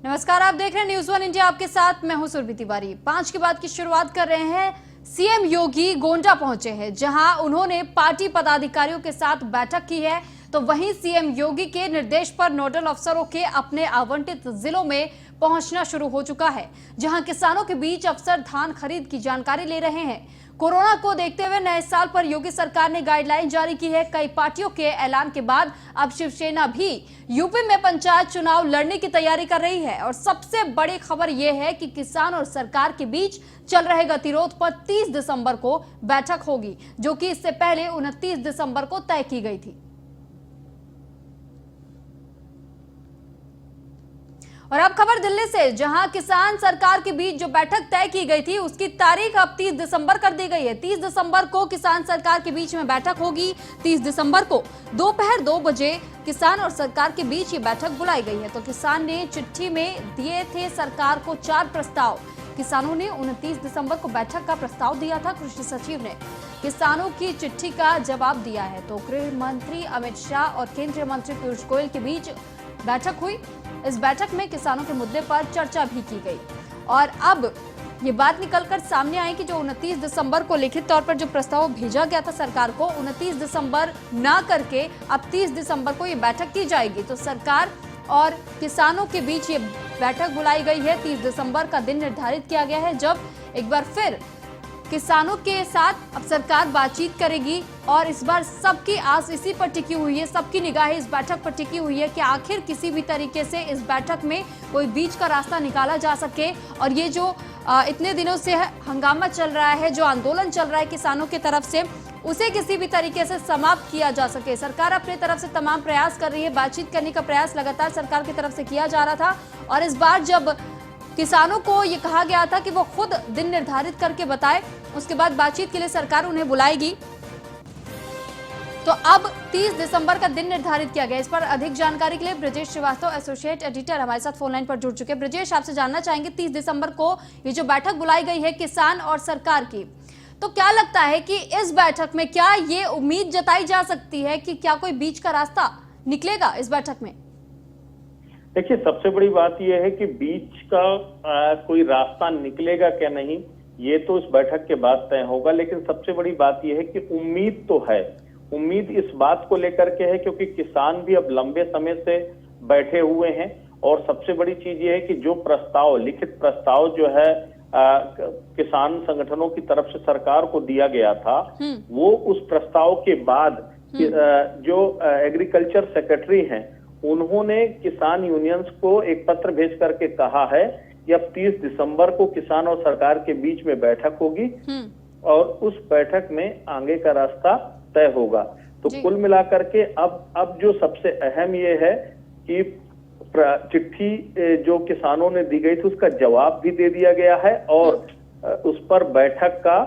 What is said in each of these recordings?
नमस्कार, आप देख रहे हैं न्यूज़ वन इंडिया। आपके साथ मैं हूं सुरभि तिवारी। 5 की बात की शुरुआत कर रहे हैं। सीएम योगी गोंडा पहुंचे हैं, जहां उन्होंने पार्टी पदाधिकारियों के साथ बैठक की है। तो वहीं सीएम योगी के निर्देश पर नोडल अफसरों के अपने आवंटित जिलों में पहुंचना शुरू हो चुका है, जहां किसानों के बीच अफसर धान खरीद की जानकारी ले रहे हैं। कोरोना को देखते हुए नए साल पर योगी सरकार ने गाइडलाइन जारी की है। कई पार्टियों के ऐलान के बाद अब शिवसेना भी यूपी में पंचायत चुनाव लड़ने की तैयारी कर रही है। और सबसे बड़ी खबर यह है कि किसान और सरकार के बीच चल रहे गतिरोध पर 30 दिसंबर को बैठक होगी, जो कि इससे पहले 29 दिसंबर को तय की गई थी। और अब खबर दिल्ली से, जहां किसान सरकार के बीच जो बैठक तय की गई थी, उसकी तारीख अब 30 दिसंबर कर दी गई है। 30 दिसंबर को किसान सरकार के बीच में बैठक होगी। 30 दिसंबर को दोपहर 2 बजे किसान और सरकार के बीच ये बैठक बुलाई गई है। तो किसान ने चिट्ठी में दिए थे सरकार को 4 प्रस्ताव। किसानों ने 29 दिसंबर को बैठक का प्रस्ताव दिया था। कृषि सचिव ने किसानों की चिट्ठी का जवाब दिया है। तो गृह मंत्री अमित शाह और केंद्रीय मंत्री पीयूष गोयल के बीच बैठक हुई। इस बैठक में किसानों के मुद्दे पर चर्चा भी की गई। और अब ये बात निकलकर सामने आई कि जो 29 दिसंबर को लिखित तौर पर जो प्रस्ताव भेजा गया था सरकार को, 29 दिसंबर ना करके अब 30 दिसंबर को ये बैठक की जाएगी। तो सरकार और किसानों के बीच ये बैठक बुलाई गई है। 30 दिसंबर का दिन निर्धारित किया गया है, जब एक बार फिर किसानों के साथ अब सरकार बातचीत करेगी। और इस बार सबकी आस इसी पर टिकी हुई है, सबकी निगाहें इस बैठक पर टिकी हुई है कि आखिर किसी भी तरीके से इस बैठक में कोई बीच का रास्ता निकाला जा सके। और ये जो इतने दिनों से हंगामा चल रहा है, जो आंदोलन चल रहा है किसानों की तरफ से, उसे किसी भी तरीके से समाप्त किया जा सके। सरकार अपनी तरफ से तमाम प्रयास कर रही है। बातचीत करने का प्रयास लगातार सरकार की तरफ से किया जा रहा था। और इस बार जब किसानों को ये कहा गया था कि वो खुद दिन निर्धारित करके बताए, उसके बाद बातचीत के लिए सरकार उन्हें बुलाएगी। तो अब 30 दिसंबर का दिन निर्धारित किया गया। इस पर अधिक जानकारी के लिए ब्रजेश श्रीवास्तव, एसोसिएट एडिटर, हमारे साथ फोन लाइन पर जुड़ चुके हैं। ब्रजेश, आपसे जानना चाहेंगे, 30 दिसंबर को ये जो बैठक बुलाई गई है किसान और सरकार की, तो क्या लगता है कि इस बैठक में क्या ये उम्मीद जताई जा सकती है कि क्या कोई बीच का रास्ता निकलेगा इस बैठक में? देखिए, सबसे बड़ी बात यह है कि बीच का कोई रास्ता निकलेगा क्या नहीं, ये तो इस बैठक के बाद तय होगा। लेकिन सबसे बड़ी बात यह है कि उम्मीद तो है। उम्मीद इस बात को लेकर के है क्योंकि किसान भी अब लंबे समय से बैठे हुए हैं। और सबसे बड़ी चीज ये है कि जो प्रस्ताव, लिखित प्रस्ताव जो है किसान संगठनों की तरफ से सरकार को दिया गया था, वो उस प्रस्ताव के बाद जो एग्रीकल्चर सेक्रेटरी हैं, उन्होंने किसान यूनियंस को एक पत्र भेज करके कहा है कि अब 30 दिसंबर को किसान और सरकार के बीच में बैठक होगी और उस बैठक में आगे का रास्ता तय होगा। तो कुल मिलाकर के अब जो सबसे अहम ये है कि चिट्ठी जो किसानों ने दी गई थी उसका जवाब भी दे दिया गया है और उस पर बैठक का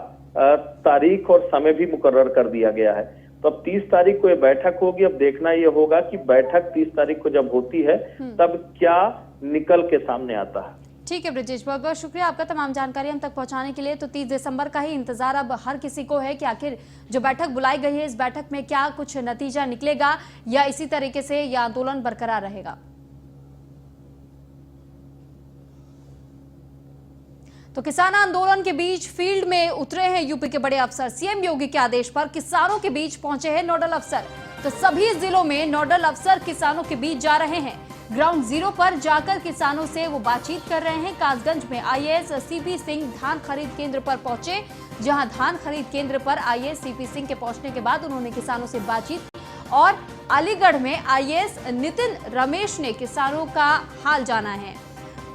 तारीख और समय भी मुकर्रर कर दिया गया है। तो अब 30 तारीख को ये बैठक होगी। अब देखना ये होगा कि बैठक 30 तारीख को जब होती है तब क्या निकल के सामने आता है। ठीक है ब्रजेश, बहुत बहुत शुक्रिया आपका तमाम जानकारी हम तक पहुंचाने के लिए। तो 30 दिसंबर का ही इंतजार अब हर किसी को है कि आखिर जो बैठक बुलाई गई है, इस बैठक में क्या कुछ नतीजा निकलेगा या इसी तरीके से यह आंदोलन बरकरार रहेगा। तो किसान आंदोलन के बीच फील्ड में उतरे हैं यूपी के बड़े अफसर। सीएम योगी के आदेश पर किसानों के बीच पहुंचे हैं नोडल अफसर। तो सभी जिलों में नोडल अफसर किसानों के बीच जा रहे हैं। ग्राउंड जीरो पर जाकर किसानों से वो बातचीत कर रहे हैं। कासगंज में आईएएस सीपी सिंह धान खरीद केंद्र पर पहुंचे, जहां धान खरीद केंद्र पर आईएएस सीपी सिंह के पहुंचने के बाद उन्होंने किसानों से बातचीत की। और अलीगढ़ में आईएएस नितिन रमेश ने किसानों का हाल जाना है।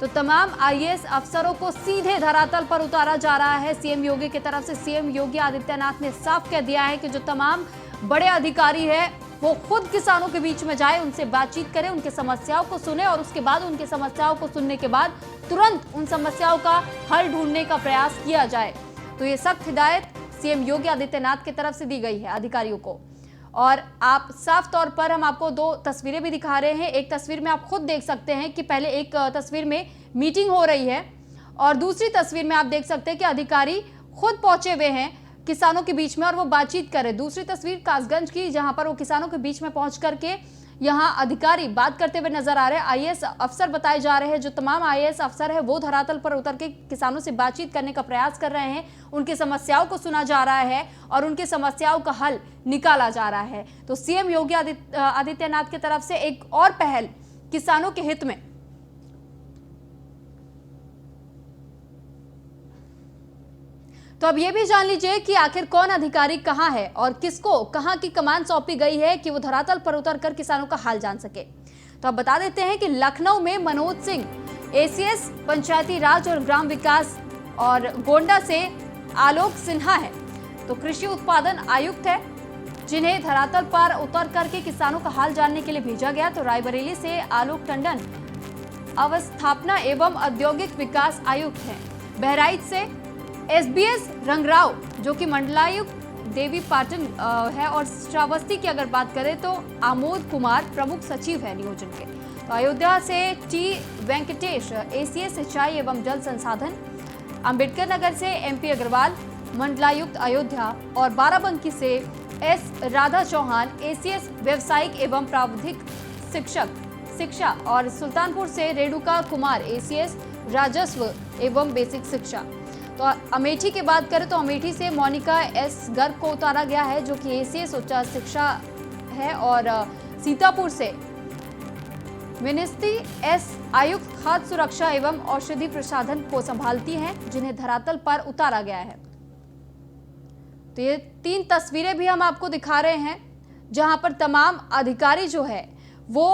तो तमाम आईएएस अफसरों को सीधे धरातल पर उतारा जा रहा है सीएम योगी की तरफ से। सीएम योगी आदित्यनाथ ने साफ कह दिया है कि जो तमाम बड़े अधिकारी है वो खुद किसानों के बीच में जाए, उनसे बातचीत करें, उनकी समस्याओं को सुने और उसके बाद उनकी समस्याओं को सुनने के बाद तुरंत उन समस्याओं का हल ढूंढने का प्रयास किया जाए। तो ये सख्त हिदायत सीएम योगी आदित्यनाथ की तरफ से दी गई है अधिकारियों को। और आप साफ तौर पर हम आपको 2 तस्वीरें भी दिखा रहे हैं। एक तस्वीर में आप खुद देख सकते हैं कि पहले एक तस्वीर में मीटिंग हो रही है और दूसरी तस्वीर में आप देख सकते हैं कि अधिकारी खुद पहुंचे हुए हैं किसानों के बीच में और वो बातचीत कर रहे हैं। दूसरी तस्वीर कासगंज की, जहां पर वो किसानों के बीच में पहुंच करके यहाँ अधिकारी बात करते हुए नजर आ रहे हैं। आईएएस अफसर बताए जा रहे हैं। जो तमाम आईएएस अफसर है वो धरातल पर उतर के किसानों से बातचीत करने का प्रयास कर रहे हैं। उनकी समस्याओं को सुना जा रहा है और उनकी समस्याओं का हल निकाला जा रहा है। तो सीएम योगी आदित्यनाथ की तरफ से एक और पहल किसानों के हित में। तो अब ये भी जान लीजिए कि आखिर कौन अधिकारी कहां है और किसको कहां की कमान सौंपी गई है कि वो धरातल पर उतरकर किसानों का हाल जान सके। तो अब बता देते हैं कि लखनऊ में मनोज सिंह एसीएस पंचायती राज और ग्राम विकास और गोंडा से आलोक सिन्हा है तो कृषि उत्पादन आयुक्त है, जिन्हें धरातल पर उतर करके किसानों का हाल जानने के लिए भेजा गया। तो रायबरेली से आलोक टंडन अवस्थापना एवं औद्योगिक विकास आयुक्त है। बहराइच से एसबीएस रंगराव जो कि मंडलायुक्त देवी पाटन है और श्रावस्ती की अगर बात करें तो आमोद कुमार प्रमुख सचिव है नियोजन के। तो अयोध्या से टी वेंकटेश एसीएस सिंचाई एवं जल संसाधन, अंबेडकर नगर से एमपी अग्रवाल मंडलायुक्त अयोध्या और बाराबंकी से एस राधा चौहान एसीएस व्यवसायिक एवं प्राविधिक शिक्षा और सुल्तानपुर से रेणुका कुमार एसीएस राजस्व एवं बेसिक शिक्षा। तो अमेठी की बात करें तो अमेठी से मोनिका एस गर्ग को उतारा गया है जो कि एसीएस उच्च शिक्षा है और सीतापुर से मिनिस्ट्री एस आयुक्त खाद्य सुरक्षा एवं औषधि प्रसाधन को संभालती हैं, जिन्हें धरातल पर उतारा गया है। तो ये 3 तस्वीरें भी हम आपको दिखा रहे हैं जहां पर तमाम अधिकारी जो है वो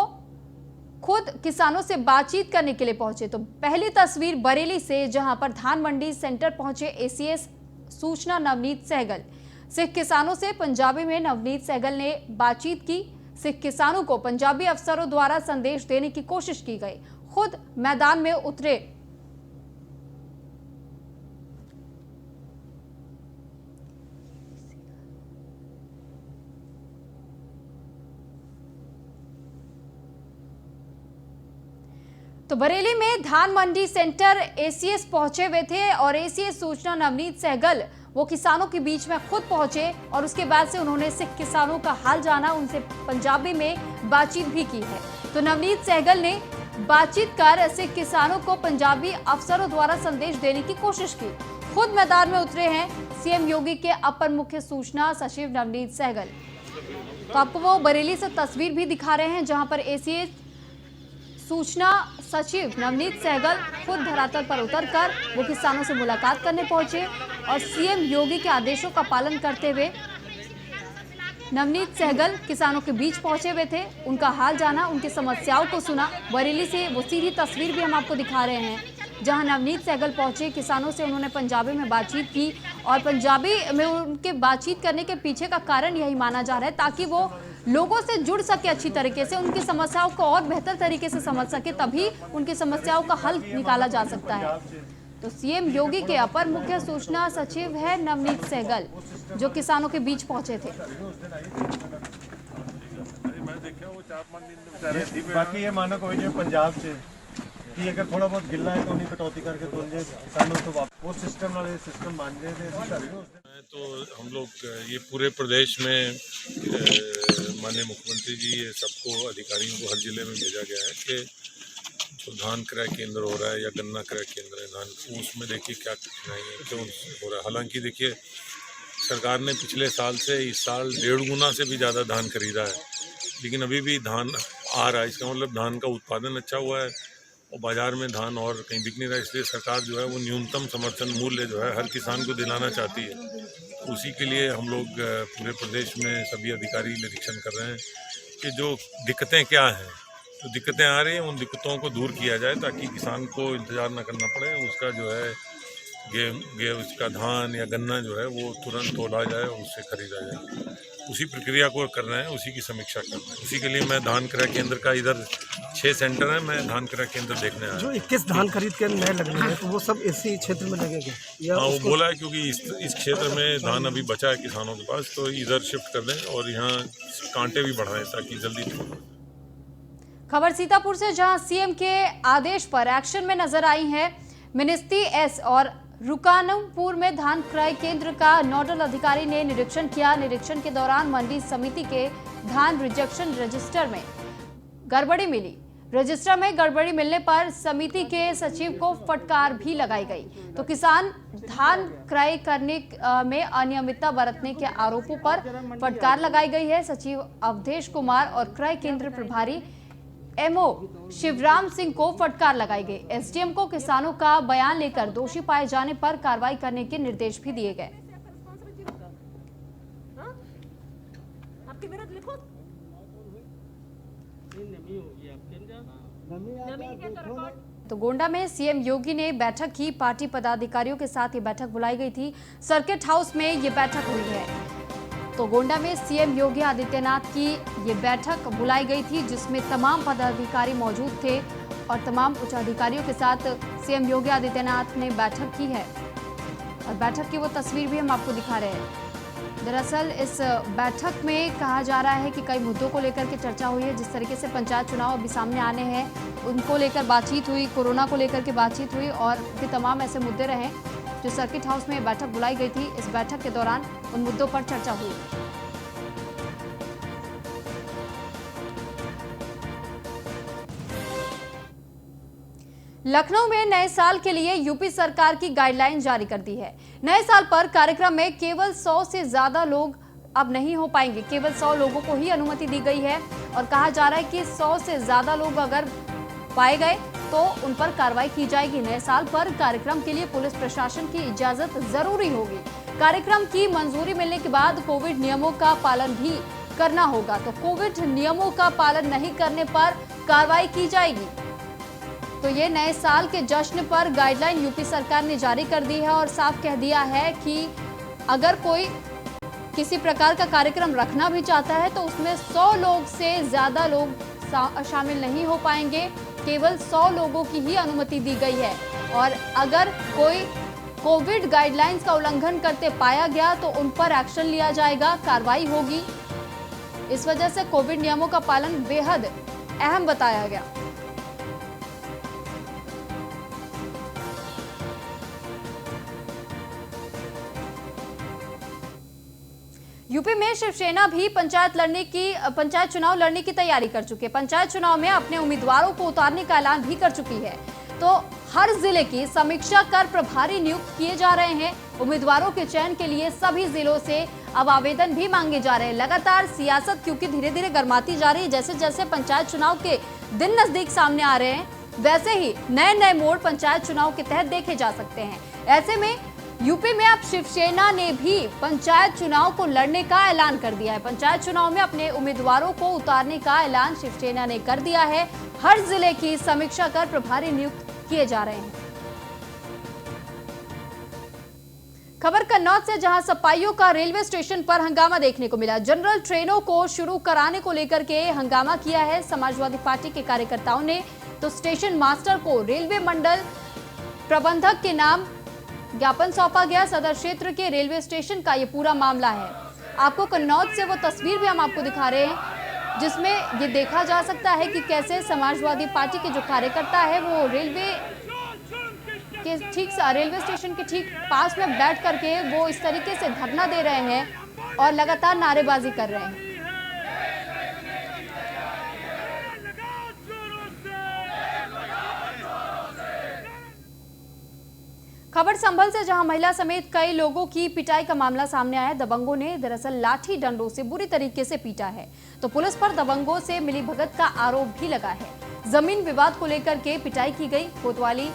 खुद किसानों से बातचीत करने के लिए पहुंचे। तो पहली तस्वीर बरेली से जहां पर धान मंडी सेंटर पहुंचे एसीएस सूचना नवनीत सहगल। सिख किसानों से पंजाबी में नवनीत सहगल ने बातचीत की। सिख किसानों को पंजाबी अफसरों द्वारा संदेश देने की कोशिश की गई। खुद मैदान में उतरे तो बरेली में धान मंडी सेंटर एसीएस पहुंचे हुए थे और एसीएस सूचना नवनीत सहगल वो किसानों के बीच में खुद पहुंचे और उसके बाद से उन्होंने सिख किसानों का हाल जाना, उनसे पंजाबी में बातचीत भी की है। तो नवनीत सहगल ने बातचीत कर सिख किसानों को पंजाबी अफसरों द्वारा संदेश देने की कोशिश की। खुद मैदान में उतरे हैं सीएम योगी के अपर मुख्य सूचना सचिव नवनीत सहगल। तो आपको वो बरेली से तस्वीर भी दिखा रहे हैं जहां पर एसीएस सूचना सचिव नवनीत सहगल खुद धरातल पर उतरकर वो किसानों से मुलाकात करने पहुंचे और सीएम योगी के आदेशों का पालन करते हुए नवनीत सहगल किसानों के बीच पहुंचे हुए थे। उनका हाल जाना, उनकी समस्याओं को सुना। बरेली से वो सीधी तस्वीर भी हम आपको दिखा रहे हैं जहां नवनीत सहगल पहुंचे, किसानों से उन्होंने पंजाबी में बातचीत की और पंजाबी में उनके बातचीत करने के पीछे का कारण यही माना जा रहा है ताकि वो लोगों से जुड़ सके अच्छी तरीके से, उनकी समस्याओं को और बेहतर तरीके से समझ सके, तभी उनकी समस्याओं का हल निकाला जा सकता है। तो सीएम योगी के अपर मुख्य सूचना सचिव है नवनीत सहगल जो किसानों के बीच पहुंचे थे। बाकी ये मानक हो जाए पंजाब से कि अगर थोड़ा बहुत गिल्ला है तो उन्हीं कटौती करके तोल जाए किसानों को वो सिस्टम वाले सिस्टम मान रहे थे। तो हम लोग ये पूरे प्रदेश में माननीय मुख्यमंत्री जी ये सबको अधिकारियों को हर जिले में भेजा गया है कि जो धान क्रय केंद्र हो रहा है या गन्ना क्रय केंद्र है धान, उसमें देखिए क्या कठिनाई है, क्यों हो रहा है। हालांकि देखिए सरकार ने पिछले साल से इस साल 1.5 गुना से भी ज़्यादा धान खरीदा है, लेकिन अभी भी धान आ रहा है। इसका मतलब धान का उत्पादन अच्छा हुआ है और बाजार में धान और कहीं बिक नहीं रहा। इसलिए सरकार जो है वो न्यूनतम समर्थन मूल्य जो है हर किसान को दिलाना चाहती है। उसी के लिए हम लोग पूरे प्रदेश में सभी अधिकारी निरीक्षण कर रहे हैं कि जो दिक्कतें क्या हैं, जो दिक्कतें आ रही हैं उन दिक्कतों को दूर किया जाए ताकि किसान को इंतज़ार न करना पड़े। उसका जो है गेहूं उसका धान या गन्ना जो है वो तुरंत तोला जाए और उससे खरीदा जाए। उसी प्रक्रिया को कर रहे हैं, उसी की समीक्षा कर रहे हैं। उसी के लिए मैं धान क्रय केंद्र का इधर 6 सेंटर है, मैं धान क्रय केंद्र देखने आया। जो 21 धान खरीद के नए लगने हैं तो वो सब इसी क्षेत्र में लगेंगे? हाँ, वो बोला है क्योंकि इस क्षेत्र में धान अभी बचा है किसानों के पास, तो इधर शिफ्ट कर दें और यहाँ कांटे भी बढ़ाएं ताकि जल्दी। खबर सीतापुर से जहां सीएम के आदेश पर एक्शन में नजर आई है। मिनिस्ट्री एस और रुकानमपुर में धान क्रय केंद्र का नोडल अधिकारी ने निरीक्षण किया। निरीक्षण के दौरान मंडी समिति के धान रिजेक्शन रजिस्टर में गड़बड़ी मिली। रजिस्टर में गड़बड़ी मिलने पर समिति के सचिव को फटकार भी लगाई गई। तो किसान धान क्रय करने में अनियमितता बरतने के आरोपों पर फटकार लगाई गई है। सचिव अवधेश कुमार और क्रय केंद्र प्रभारी एमओ शिवराम सिंह को फटकार लगाई गई। एसडीएम को किसानों का बयान लेकर दोषी पाए जाने पर कार्रवाई करने के निर्देश भी दिए गए। तो गोंडा में सीएम योगी ने बैठक की। पार्टी पदाधिकारियों के साथ ये बैठक बुलाई गई थी। सर्किट हाउस में ये बैठक हुई है। तो गोंडा में सीएम योगी आदित्यनाथ की ये बैठक बुलाई गई थी, जिसमें तमाम पदाधिकारी मौजूद थे और तमाम उच्चाधिकारियों के साथ सीएम योगी आदित्यनाथ ने बैठक की है। और बैठक की वो तस्वीर भी हम आपको दिखा रहे हैं। दरअसल इस बैठक में कहा जा रहा है कि कई मुद्दों को लेकर के चर्चा हुई है। जिस तरीके से पंचायत चुनाव अभी सामने आने हैं, उनको लेकर बातचीत हुई, कोरोना को लेकर के बातचीत हुई और भी तमाम ऐसे मुद्दे रहे जो सर्किट हाउस में बैठक बुलाई गई थी। इस बैठक के दौरान उन मुद्दों पर चर्चा हुई। लखनऊ में नए साल के लिए यूपी सरकार की गाइडलाइन जारी कर दी है। नए साल पर कार्यक्रम में केवल 100 से ज्यादा लोग अब नहीं हो पाएंगे। केवल 100 लोगों को ही अनुमति दी गई है और कहा जा रहा है कि 100 से ज्यादा लोग अगर पाए गए तो उन पर कार्रवाई की जाएगी। नए साल पर कार्यक्रम के लिए पुलिस प्रशासन की इजाजत जरूरी होगी। कार्यक्रम की मंजूरी मिलने के बाद कोविड नियमों का पालन भी करना होगा। तो कोविड नियमों का पालन नहीं करने पर कार्रवाई की जाएगी। तो ये नए साल के जश्न पर गाइडलाइन यूपी सरकार ने जारी कर दी है और साफ कह दिया है कि अगर कोई किसी प्रकार का कार्यक्रम रखना भी चाहता है तो उसमें 100 लोग से ज्यादा लोग शामिल नहीं हो पाएंगे। केवल 100 लोगों की ही अनुमति दी गई है और अगर कोई कोविड गाइडलाइंस का उल्लंघन करते पाया गया तो उन पर एक्शन लिया जाएगा, कार्रवाई होगी। इस वजह से कोविड नियमों का पालन बेहद अहम बताया गया। यूपी में शिवसेना भी पंचायत चुनाव लड़ने की तैयारी कर चुकी है। पंचायत चुनाव में अपने उम्मीदवारों को उतारने का ऐलान भी कर चुकी है। तो हर जिले की समीक्षा कर प्रभारी नियुक्त किए जा रहे हैं। उम्मीदवारों के चयन के लिए सभी जिलों से अब आवेदन भी मांगे जा रहे हैं। लगातार सियासत क्योंकि धीरे धीरे गर्माती जा रही है। जैसे जैसे पंचायत चुनाव के दिन नजदीक सामने आ रहे हैं, वैसे ही नए नए मोड़ पंचायत चुनाव के तहत देखे जा सकते हैं। ऐसे में यूपी में अब शिवसेना ने भी पंचायत चुनाव को लड़ने का ऐलान कर दिया है। पंचायत चुनाव में अपने उम्मीदवारों को उतारने का ऐलान शिवसेना ने कर दिया है। हर जिले की समीक्षा कर प्रभारी नियुक्त किए जा रहे हैं। खबर कन्नौज से, जहां सपाइयों का रेलवे स्टेशन पर हंगामा देखने को मिला। जनरल ट्रेनों को शुरू कराने को लेकर के हंगामा किया है समाजवादी पार्टी के कार्यकर्ताओं ने। तो स्टेशन मास्टर को रेलवे मंडल प्रबंधक के नाम ज्ञापन सौंपा गया। सदर क्षेत्र के रेलवे स्टेशन का ये पूरा मामला है। आपको कन्नौज से वो तस्वीर भी हम आपको दिखा रहे हैं, जिसमें ये देखा जा सकता है कि कैसे समाजवादी पार्टी के जो कार्यकर्ता है वो रेलवे स्टेशन के ठीक पास में बैठ करके वो इस तरीके से धरना दे रहे हैं और लगातार नारेबाजी कर रहे हैं। खबर संभल से, जहां महिला समेत कई लोगों की पिटाई का मामला सामने आया है। दबंगों ने दरअसल लाठी डंडों से बुरी तरीके से पीटा है। तो पुलिस पर दबंगों से मिलीभगत का आरोप भी लगा है। जमीन विवाद को लेकर के पिटाई की गई। कोतवाली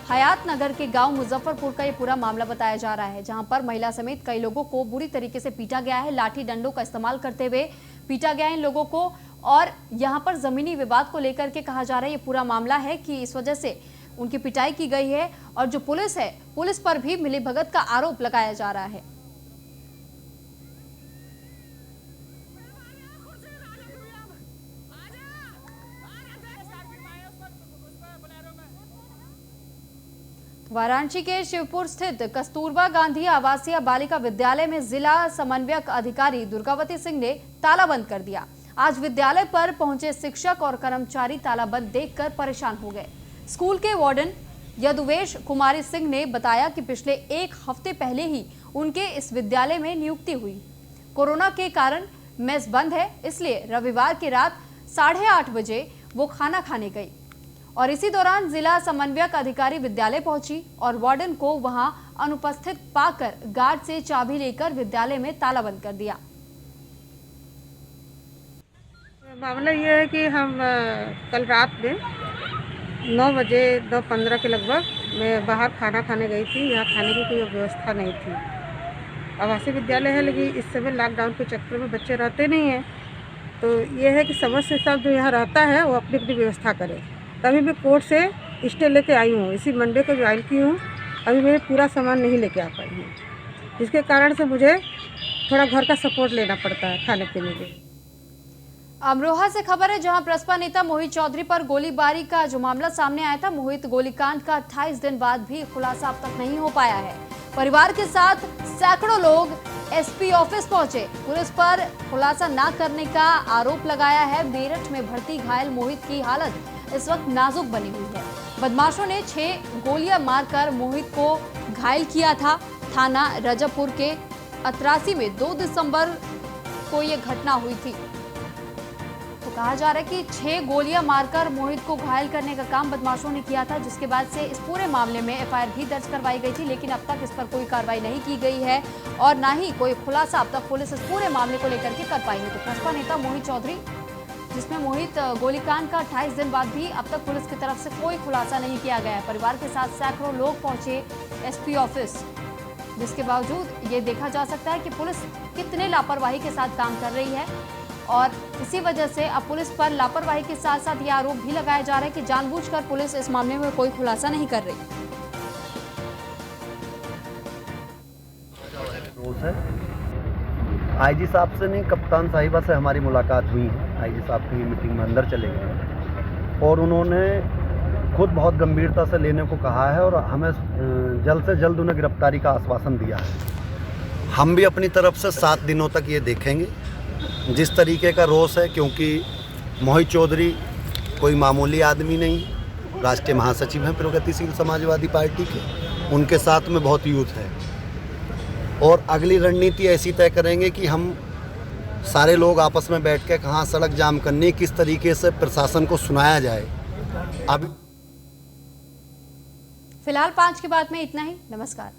हयात नगर के गांव मुजफ्फरपुर का ये पूरा मामला बताया जा रहा है, जहां पर महिला समेत कई लोगों को बुरी तरीके से पीटा गया है। लाठी डंडों का इस्तेमाल करते हुए पीटा गया है इन लोगों को। और यहाँ पर जमीनी विवाद को लेकर के कहा जा रहा है ये पूरा मामला है कि इस वजह से उनकी पिटाई की गई है। और जो पुलिस है, पुलिस पर भी मिलीभगत का आरोप लगाया जा रहा है। वाराणसी के शिवपुर स्थित कस्तूरबा गांधी आवासीय बालिका विद्यालय में जिला समन्वयक अधिकारी दुर्गावती सिंह ने ताला बंद कर दिया। आज विद्यालय पर पहुंचे शिक्षक और कर्मचारी ताला बंद देखकर परेशान हो गए। स्कूल के वार्डन यदुवेश कुमारी सिंह ने बताया कि पिछले एक हफ्ते पहले ही उनके इस विद्यालय में नियुक्ति हुई। कोरोना के कारण मेस बंद है, इसलिए रविवार की रात 8:30 बजे वो खाना खाने गई और इसी दौरान जिला समन्वयक अधिकारी विद्यालय पहुंची और वार्डन को वहां अनुपस्थित पाकर गार्ड से चाबी लेकर विद्यालय में ताला बंद कर दिया। मामला ये है कि हम कल रात में 9 बजे 9:15 के लगभग मैं बाहर खाना खाने गई थी। यहाँ खाने की कोई व्यवस्था नहीं थी। आवासीय विद्यालय है, लेकिन इस समय लॉकडाउन के चक्कर में बच्चे रहते नहीं हैं, तो ये है कि समझ से सब जो यहाँ रहता है वो अपनी अपनी व्यवस्था करे। तभी मैं कोर्ट से स्टे लेके आई हूँ, इसी मंडे को ज्वाइन की हूँ। अभी मैं पूरा सामान नहीं लेके आ पाई हूँ, जिसके कारण से मुझे थोड़ा घर का सपोर्ट लेना पड़ता है खाने पीने के। अमरोहा से खबर है, जहां प्रसपा नेता मोहित चौधरी पर गोलीबारी का जो मामला सामने आया था, मोहित गोलीकांड का 28 दिन बाद भी खुलासा अब तक नहीं हो पाया है। परिवार के साथ सैकड़ों लोग एसपी ऑफिस पहुंचे, पुलिस पर खुलासा न करने का आरोप लगाया है। मेरठ में भर्ती घायल मोहित की हालत इस वक्त नाजुक बनी हुई है। बदमाशों ने 6 गोलियां मारकर मोहित को घायल किया था। थाना रजबपुर के अतरासी में 2 दिसंबर को यह घटना हुई थी। तो कहा जा रहा है कि 6 गोलियां मारकर मोहित को घायल करने का काम बदमाशों ने किया था, जिसके बाद से इस पूरे मामले में एफआईआर भी दर्ज करवाई गई थी, लेकिन अब तक इस पर कोई कार्रवाई नहीं की गई है और ना ही कोई खुलासा अब तक पुलिस इस पूरे मामले को लेकर के कर पाई है। तो प्रसपा नेता मोहित चौधरी, जिसमें मोहित गोलीकांड का 28 दिन बाद भी अब तक पुलिस की तरफ से कोई खुलासा नहीं किया गया है। परिवार के साथ सैकड़ों लोग पहुंचे एसपी ऑफिस, जिसके बावजूद ये देखा जा सकता है कि पुलिस कितने लापरवाही के साथ काम कर रही है और इसी वजह से अब पुलिस पर लापरवाही के साथ साथ ये आरोप भी लगाया जा रहा है कि जानबूझकर पुलिस इस मामले में कोई खुलासा नहीं कर रही। रोज है आईजी साहब से नहीं, कप्तान साहिबा से हमारी मुलाकात हुई है। आईजी साहब की मीटिंग में अंदर चले गए और उन्होंने खुद बहुत गंभीरता से लेने को कहा है और हमें जल्द से जल्द उन्हें गिरफ्तारी का आश्वासन दिया है। हम भी अपनी तरफ से 7 दिनों तक ये देखेंगे जिस तरीके का रोष है, क्योंकि मोहित चौधरी कोई मामूली आदमी नहीं, राष्ट्रीय महासचिव हैं प्रगतिशील समाजवादी पार्टी के, उनके साथ में बहुत यूथ है और अगली रणनीति ऐसी तय करेंगे कि हम सारे लोग आपस में बैठ के कहाँ सड़क जाम करनी, किस तरीके से प्रशासन को सुनाया जाए। अभी फिलहाल 5 के बाद में इतना ही। नमस्कार।